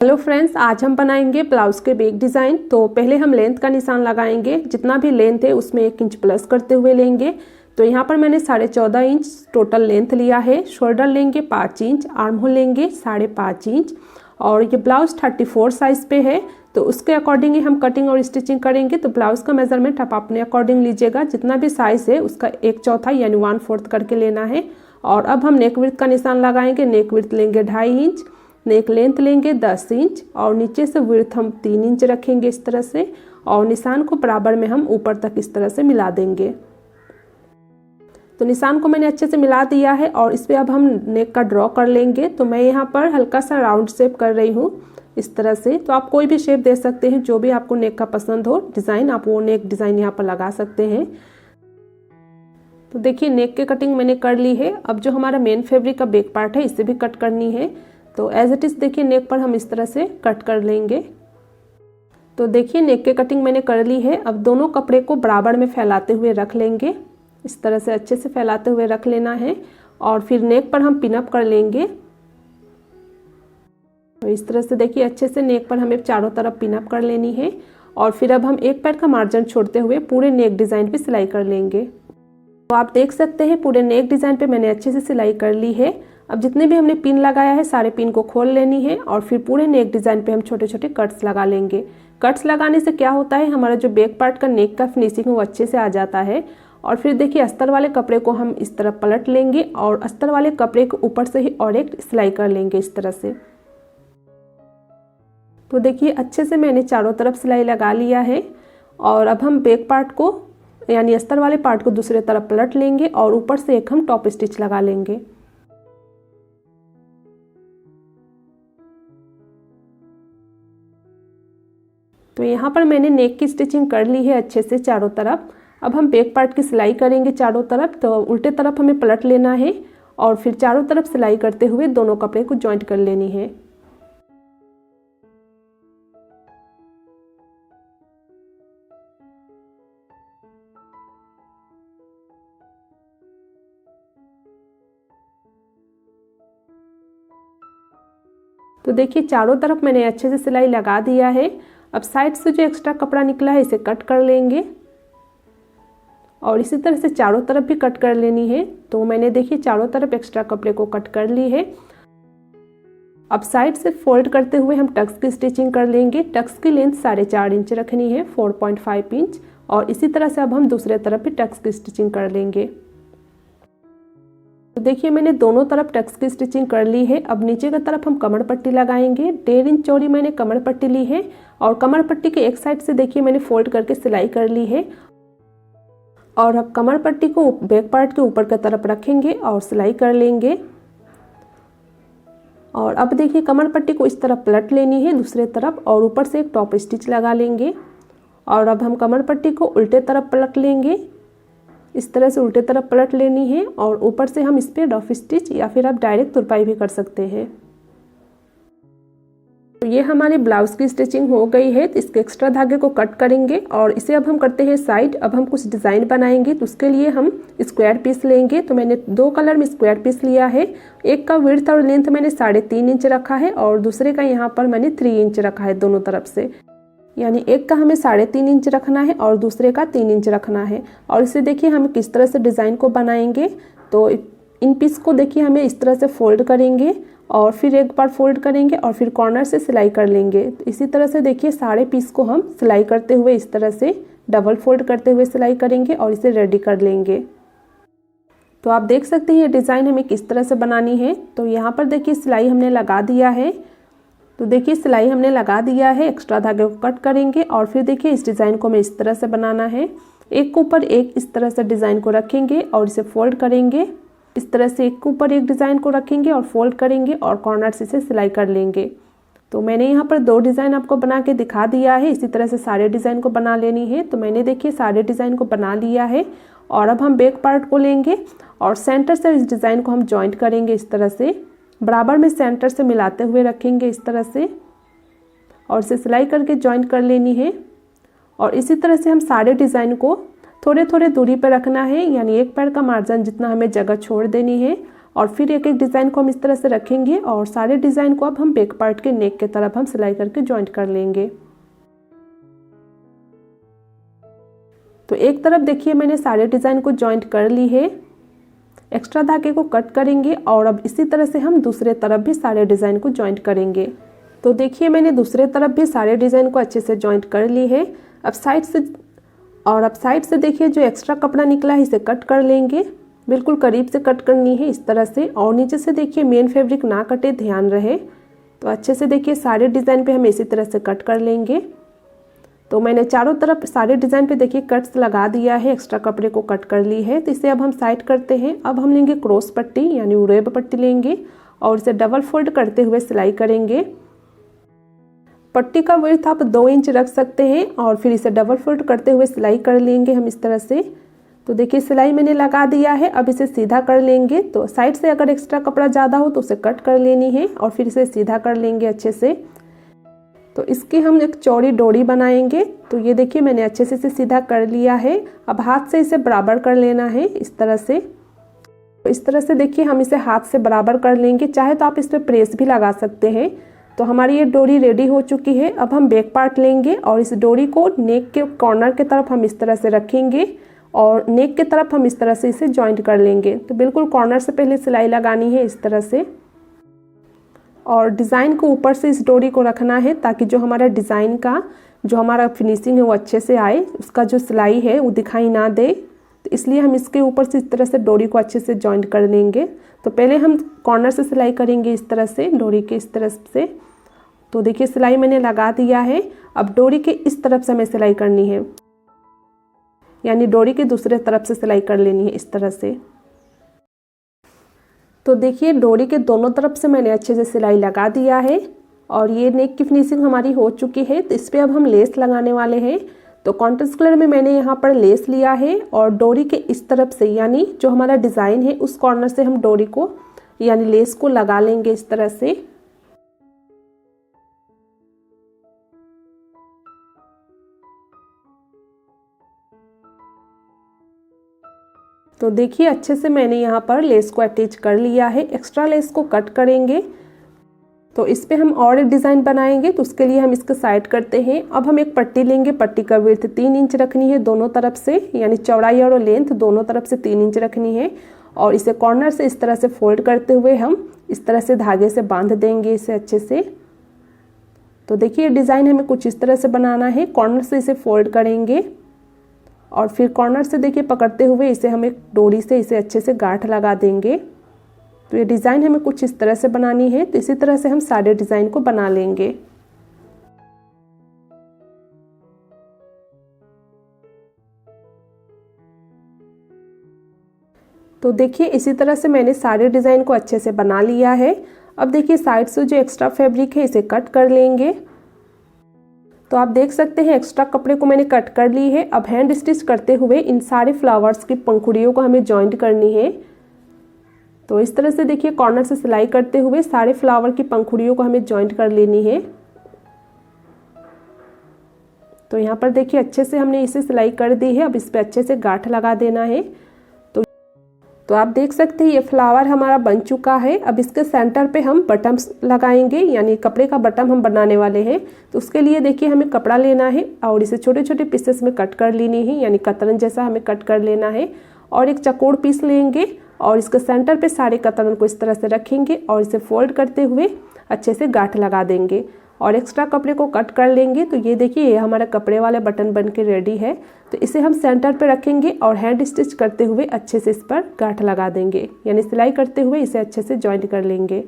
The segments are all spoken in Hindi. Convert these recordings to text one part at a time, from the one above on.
हेलो फ्रेंड्स, आज हम बनाएंगे ब्लाउज के बैक डिज़ाइन। तो पहले हम लेंथ का निशान लगाएंगे। जितना भी लेंथ है उसमें 1 इंच प्लस करते हुए लेंगे। तो यहाँ पर मैंने 14.5 इंच टोटल लेंथ लिया है। शोल्डर लेंगे 5 इंच, आर्म होल लेंगे 5.5 इंच और ये ब्लाउज 34 साइज़ पे है। तो उसके अकॉर्डिंग ही हम कटिंग और स्टिचिंग करेंगे। तो ब्लाउज का मेजरमेंट आप अपने अकॉर्डिंग लीजिएगा। जितना भी साइज़ है उसका 1/4 यानी 1/4 करके लेना है। और अब हम नेक विड्थ का निशान लगाएंगे। नेक विड्थ लेंगे 2.5 इंच, नेक लेंथ लेंगे 10 इंच और नीचे से विड्थ हम 3 इंच रखेंगे इस तरह से। और निशान को बराबर में हम ऊपर तक इस तरह से मिला देंगे। तो निशान को मैंने अच्छे से मिला दिया है और इस पर अब हम नेक का ड्रॉ कर लेंगे। तो मैं यहाँ पर हल्का सा राउंड शेप कर रही हूँ इस तरह से। तो आप कोई भी शेप दे सकते हैं, जो भी आपको नेक का पसंद हो डिज़ाइन, आप वो नेक डिज़ाइन यहाँ पर लगा सकते हैं। तो देखिए नेक की कटिंग मैंने कर ली है। अब जो हमारा मेन फैब्रिक का बैक पार्ट है इसे भी कट करनी है। तो एज इट इज़ देखिए नेक पर हम इस तरह से कट कर लेंगे। तो देखिए नेक की कटिंग मैंने कर ली है। अब दोनों कपड़े को बराबर में फैलाते हुए रख लेंगे। इस तरह से अच्छे से फैलाते हुए रख लेना है और फिर नेक पर हम पिनअप कर लेंगे। तो इस तरह से देखिए अच्छे से नेक पर हमें चारों तरफ पिनअप कर लेनी है। और फिर अब हम एक पैर का मार्जिन छोड़ते हुए पूरे नेक डिज़ाइन पे सिलाई कर लेंगे। तो आप देख सकते हैं पूरे नेक डिज़ाइन पे मैंने अच्छे से सिलाई कर ली है। अब जितने भी हमने पिन लगाया है सारे पिन को खोल लेनी है और फिर पूरे नेक डिज़ाइन पे हम छोटे छोटे कट्स लगा लेंगे। कट्स लगाने से क्या होता है, हमारा जो बैक पार्ट का नेक का फिनिशिंग है वो अच्छे से आ जाता है। और फिर देखिए अस्तर वाले कपड़े को हम इस तरह पलट लेंगे और अस्तर वाले कपड़े के ऊपर से ही और एक सिलाई कर लेंगे इस तरह से। तो देखिए अच्छे से मैंने चारों तरफ सिलाई लगा लिया है। और अब हम बैक पार्ट को यानी अस्तर वाले पार्ट को दूसरे तरफ पलट लेंगे और ऊपर से एक हम टॉप स्टिच लगा लेंगे। तो यहाँ पर मैंने नेक की स्टिचिंग कर ली है अच्छे से चारों तरफ। अब हम बैक पार्ट की सिलाई करेंगे चारों तरफ। तो उल्टे तरफ हमें पलट लेना है और फिर चारों तरफ सिलाई करते हुए दोनों कपड़े को जॉइंट कर लेनी है। तो देखिए चारों तरफ मैंने अच्छे से सिलाई लगा दिया है। अब साइड से जो एक्स्ट्रा कपड़ा निकला है इसे कट कर लेंगे और इसी तरह से चारों तरफ भी कट कर लेनी है। तो मैंने देखिए चारों तरफ एक्स्ट्रा कपड़े को कट कर ली है। अब साइड से फोल्ड करते हुए हम टक्स की स्टिचिंग कर लेंगे। टक्स की लेंथ 4.5 इंच रखनी है, 4.5 इंच। और इसी तरह से अब हम दूसरे तरफ भी टक्स की स्टिचिंग कर लेंगे। तो देखिए मैंने दोनों तरफ टक्स की स्टिचिंग कर ली है। अब नीचे की तरफ हम कमर पट्टी लगाएंगे। 1.5 इंच चौड़ी मैंने कमर पट्टी ली है और कमर पट्टी के एक साइड से देखिए मैंने फोल्ड करके सिलाई कर ली है। और अब कमर पट्टी को बैक पार्ट के ऊपर की तरफ रखेंगे और सिलाई कर लेंगे। और अब देखिए कमर पट्टी को इस तरफ पलट लेनी है दूसरे तरफ और ऊपर से एक टॉप स्टिच लगा लेंगे। और अब हम कमर पट्टी को उल्टे तरफ पलट लेंगे। इस तरह से उल्टे तरफ पलट लेनी है और ऊपर से हम इस पर डॉफ स्टिच या फिर आप डायरेक्ट तुरपाई भी कर सकते हैं। तो ये हमारी ब्लाउज की स्टिचिंग हो गई है। तो इसके एक्स्ट्रा धागे को कट करेंगे और इसे अब हम करते हैं साइड। अब हम कुछ डिज़ाइन बनाएंगे तो उसके लिए हम स्क्वायर पीस लेंगे। तो मैंने 2 कलर में स्क्वायर पीस लिया है। एक का विड्थ और लेंथ मैंने 3.5 इंच रखा है और दूसरे का यहाँ पर मैंने 3 इंच रखा है दोनों तरफ से। यानी एक का हमें 3.5 इंच रखना है और दूसरे का 3 इंच रखना है। और इसे देखिए हम किस तरह से डिज़ाइन को बनाएंगे। तो इन पीस को देखिए हमें इस तरह से फोल्ड करेंगे और फिर एक बार फोल्ड करेंगे और फिर कॉर्नर से सिलाई कर लेंगे। तो इसी तरह से देखिए सारे पीस को हम सिलाई करते हुए इस तरह से डबल फोल्ड करते हुए सिलाई करेंगे और इसे रेडी कर लेंगे। तो आप देख सकते हैं ये डिज़ाइन हमें किस तरह से बनानी है। तो यहाँ पर देखिए सिलाई हमने लगा दिया है। तो देखिए सिलाई हमने लगा दिया है। एक्स्ट्रा धागे को कट करेंगे और फिर देखिए इस डिज़ाइन को हमें इस तरह से बनाना है। एक के ऊपर एक इस तरह से डिज़ाइन को रखेंगे और इसे फोल्ड करेंगे। इस तरह से एक के ऊपर एक डिज़ाइन को रखेंगे और फोल्ड करेंगे और कॉर्नर से इसे सिलाई कर लेंगे। तो मैंने यहाँ पर 2 डिज़ाइन आपको बना के दिखा दिया है। इसी तरह से सारे डिज़ाइन को बना लेनी है। तो मैंने देखिए सारे डिज़ाइन को बना लिया है। और अब हम बैक पार्ट को लेंगे और सेंटर से इस डिज़ाइन को हम जॉइंट करेंगे इस तरह से। बराबर में सेंटर से मिलाते हुए रखेंगे इस तरह से और इसे सिलाई करके जॉइंट कर लेनी है। और इसी तरह से हम सारे डिज़ाइन को थोड़े थोड़े दूरी पर रखना है, यानी एक पैर का मार्जिन जितना हमें जगह छोड़ देनी है। और फिर एक एक डिज़ाइन को हम इस तरह से रखेंगे और सारे डिज़ाइन को अब हम बैक पार्ट के नेक के तरफ हम सिलाई करके जॉइंट कर लेंगे। तो एक तरफ देखिए मैंने सारे डिज़ाइन को जॉइंट कर ली है। एक्स्ट्रा धागे को कट करेंगे और अब इसी तरह से हम दूसरे तरफ भी सारे डिज़ाइन को जॉइंट करेंगे। तो देखिए मैंने दूसरे तरफ भी सारे डिज़ाइन को अच्छे से जॉइंट कर ली है। अब साइड से देखिए जो एक्स्ट्रा कपड़ा निकला है इसे कट कर लेंगे। बिल्कुल करीब से कट करनी है इस तरह से, और नीचे से देखिए मेन फैब्रिक ना कटे, ध्यान रहे। तो अच्छे से देखिए सारे डिज़ाइन पे हम इसी तरह से कट कर लेंगे। तो मैंने चारों तरफ सारे डिज़ाइन पे देखिए कट्स लगा दिया है, एक्स्ट्रा कपड़े को कट कर ली है। तो इसे अब हम साइड करते हैं। अब हम लेंगे क्रॉस पट्टी यानी उरेब पट्टी लेंगे और इसे डबल फोल्ड करते हुए सिलाई करेंगे। पट्टी का विड्थ आप 2 इंच रख सकते हैं और फिर इसे डबल फोल्ड करते हुए सिलाई कर लेंगे हम इस तरह से। तो देखिए सिलाई मैंने लगा दिया है। अब इसे सीधा कर लेंगे। तो साइड से अगर एक्स्ट्रा कपड़ा ज़्यादा हो तो उसे कट कर लेनी है और फिर इसे सीधा कर लेंगे अच्छे से। तो इसकी हम एक चौड़ी डोरी बनाएंगे। तो ये देखिए मैंने अच्छे से इसे सीधा कर लिया है। अब हाथ से इसे बराबर कर लेना है इस तरह से। तो इस तरह से देखिए हम इसे हाथ से बराबर कर लेंगे, चाहे तो आप इस पर प्रेस भी लगा सकते हैं। तो हमारी ये डोरी रेडी हो चुकी है। अब हम बैक पार्ट लेंगे और इस डोरी को नेक के कॉर्नर के तरफ हम इस तरह से रखेंगे और नेक के तरफ हम इस तरह से इसे जॉइंट कर लेंगे। तो बिल्कुल कॉर्नर से पहले सिलाई लगानी है इस तरह से, और डिज़ाइन को ऊपर से इस डोरी को रखना है ताकि जो हमारा डिज़ाइन का जो हमारा फिनिशिंग है वो अच्छे से आए, उसका जो सिलाई है वो दिखाई ना दे। तो इसलिए हम इसके ऊपर से इस तरह से डोरी को अच्छे से जॉइंट कर लेंगे। तो पहले हम कॉर्नर से सिलाई करेंगे इस तरह से, डोरी के इस तरह से। तो देखिए सिलाई मैंने लगा दिया है। अब डोरी के इस तरफ से हमें सिलाई करनी है, यानी डोरी के दूसरे तरफ से सिलाई कर लेनी है इस तरह से। तो देखिए डोरी के दोनों तरफ से मैंने अच्छे से सिलाई लगा दिया है और ये नेक की फिनिशिंग हमारी हो चुकी है। तो इस पर अब हम लेस लगाने वाले हैं। तो कॉन्ट्रास्ट कलर में मैंने यहाँ पर लेस लिया है और डोरी के इस तरफ से यानी जो हमारा डिज़ाइन है उस कॉर्नर से हम डोरी को यानी लेस को लगा लेंगे इस तरह से। तो देखिए अच्छे से मैंने यहाँ पर लेस को अटैच कर लिया है। एक्स्ट्रा लेस को कट करेंगे। तो इस पे हम और एक डिज़ाइन बनाएंगे, तो उसके लिए हम इसको साइड करते हैं। अब हम एक पट्टी लेंगे। पट्टी का विड्थ 3 इंच रखनी है दोनों तरफ से, यानी चौड़ाई और लेंथ दोनों तरफ से 3 इंच रखनी है। और इसे कॉर्नर से इस तरह से फोल्ड करते हुए हम इस तरह से धागे से बांध देंगे इसे अच्छे से। तो देखिए डिज़ाइन हमें कुछ इस तरह से बनाना है। कॉर्नर से इसे फोल्ड करेंगे और फिर कॉर्नर से देखिए पकड़ते हुए इसे हम एक डोरी से इसे अच्छे से गांठ लगा देंगे। तो ये डिज़ाइन हमें कुछ इस तरह से बनानी है। तो इसी तरह से हम सारे डिज़ाइन को बना लेंगे। तो देखिए इसी तरह से मैंने सारे डिज़ाइन को अच्छे से बना लिया है। अब देखिए साइड से जो एक्स्ट्रा फैब्रिक है इसे कट कर लेंगे। तो आप देख सकते हैं एक्स्ट्रा कपड़े को मैंने कट कर ली है। अब हैंड स्टिच करते हुए इन सारे फ्लावर्स की पंखुड़ियों को हमें जॉइंट करनी है। तो इस तरह से देखिए कॉर्नर से सिलाई करते हुए सारे फ्लावर की पंखुड़ियों को हमें जॉइंट कर लेनी है। तो यहाँ पर देखिए अच्छे से हमने इसे सिलाई कर दी है। अब इस पर अच्छे से गांठ लगा देना है। तो आप देख सकते हैं ये फ्लावर हमारा बन चुका है। अब इसके सेंटर पे हम बटन्स लगाएंगे, यानी कपड़े का बटन हम बनाने वाले हैं। तो उसके लिए देखिए हमें कपड़ा लेना है और इसे छोटे छोटे पीसेस में कट कर लेनी है, यानी कतरन जैसा हमें कट कर लेना है। और एक चौकोर पीस लेंगे और इसके सेंटर पे सारे कतरन को इस तरह से रखेंगे और इसे फोल्ड करते हुए अच्छे से गांठ लगा देंगे और एक्स्ट्रा कपड़े को कट कर लेंगे। तो ये देखिए ये हमारा कपड़े वाले बटन बन के रेडी है। तो इसे हम सेंटर पे रखेंगे और हैंड स्टिच करते हुए अच्छे से इस पर गांठ लगा देंगे, यानी सिलाई करते हुए इसे अच्छे से जॉइंट कर लेंगे।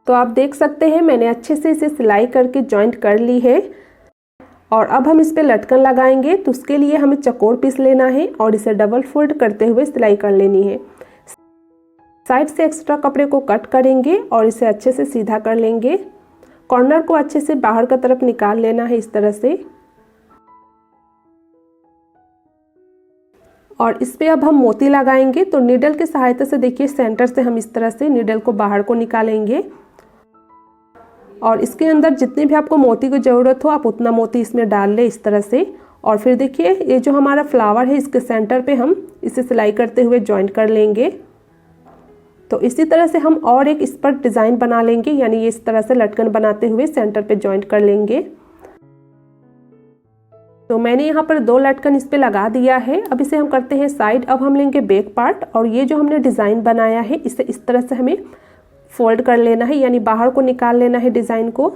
तो आप देख सकते हैं मैंने अच्छे से इसे सिलाई करके जॉइंट कर ली है। और अब हम इस पे लटकन लगाएंगे। तो उसके लिए हमें चौकोर पीस लेना है और इसे डबल फोल्ड करते हुए सिलाई कर लेनी है। साइड से एक्स्ट्रा कपड़े को कट करेंगे और इसे अच्छे से सीधा कर लेंगे। कॉर्नर को अच्छे से बाहर की तरफ निकाल लेना है इस तरह से। और इस पे अब हम मोती लगाएंगे। तो नीडल की सहायता से देखिए सेंटर से हम इस तरह से नीडल को बाहर को निकालेंगे और इसके अंदर जितने भी आपको मोती की ज़रूरत हो आप उतना मोती इसमें डाल लें इस तरह से। और फिर देखिए ये जो हमारा फ्लावर है इसके सेंटर पे हम इसे सिलाई करते हुए जॉइंट कर लेंगे। तो इसी तरह से हम और एक इस पर डिज़ाइन बना लेंगे, यानी ये इस तरह से लटकन बनाते हुए सेंटर पे जॉइंट कर लेंगे। तो मैंने यहाँ पर 2 लटकन इस पे लगा दिया है। अब इसे हम करते हैं साइड। अब हम लेंगे बैक पार्ट और ये जो हमने डिज़ाइन बनाया है इसे इस तरह से हमें फोल्ड कर लेना है, यानी बाहर को निकाल लेना है डिज़ाइन को।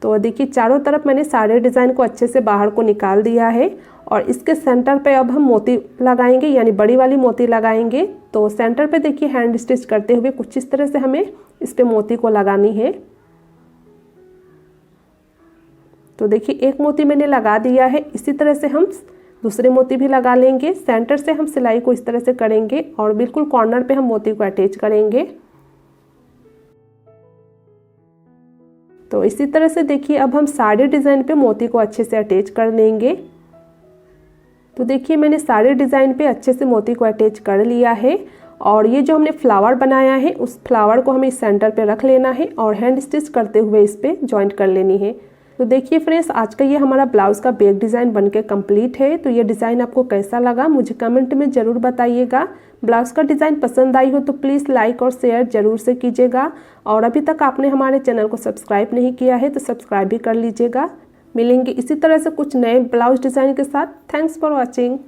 तो देखिए चारों तरफ मैंने सारे डिज़ाइन को अच्छे से बाहर को निकाल दिया है और इसके सेंटर पे अब हम मोती लगाएंगे, यानी बड़ी वाली मोती लगाएंगे। तो सेंटर पे देखिए हैंड स्टिच करते हुए कुछ इस तरह से हमें इस पे मोती को लगानी है। तो देखिए एक मोती मैंने लगा दिया है। इसी तरह से हम दूसरे मोती भी लगा लेंगे। सेंटर से हम सिलाई को इस तरह से करेंगे और बिल्कुल कॉर्नर पे हम मोती को अटैच करेंगे। तो इसी तरह से देखिए अब हम सारे डिज़ाइन पे मोती को अच्छे से अटैच कर लेंगे। तो देखिए मैंने सारे डिज़ाइन पे अच्छे से मोती को अटैच कर लिया है और ये जो हमने फ्लावर बनाया है उस फ्लावर को हमें इस सेंटर पे रख लेना है और हैंड स्टिच करते हुए इस पे जॉइंट कर लेनी है। तो देखिए फ्रेंड्स, आज का ये हमारा ब्लाउज़ का बैक डिज़ाइन बनके कंप्लीट है। तो ये डिज़ाइन आपको कैसा लगा मुझे कमेंट में ज़रूर बताइएगा। ब्लाउज़ का डिज़ाइन पसंद आई हो तो प्लीज़ लाइक और शेयर ज़रूर से कीजिएगा और अभी तक आपने हमारे चैनल को सब्सक्राइब नहीं किया है तो सब्सक्राइब भी कर लीजिएगा। मिलेंगे इसी तरह से कुछ नए ब्लाउज डिज़ाइन के साथ। Thanks for watching.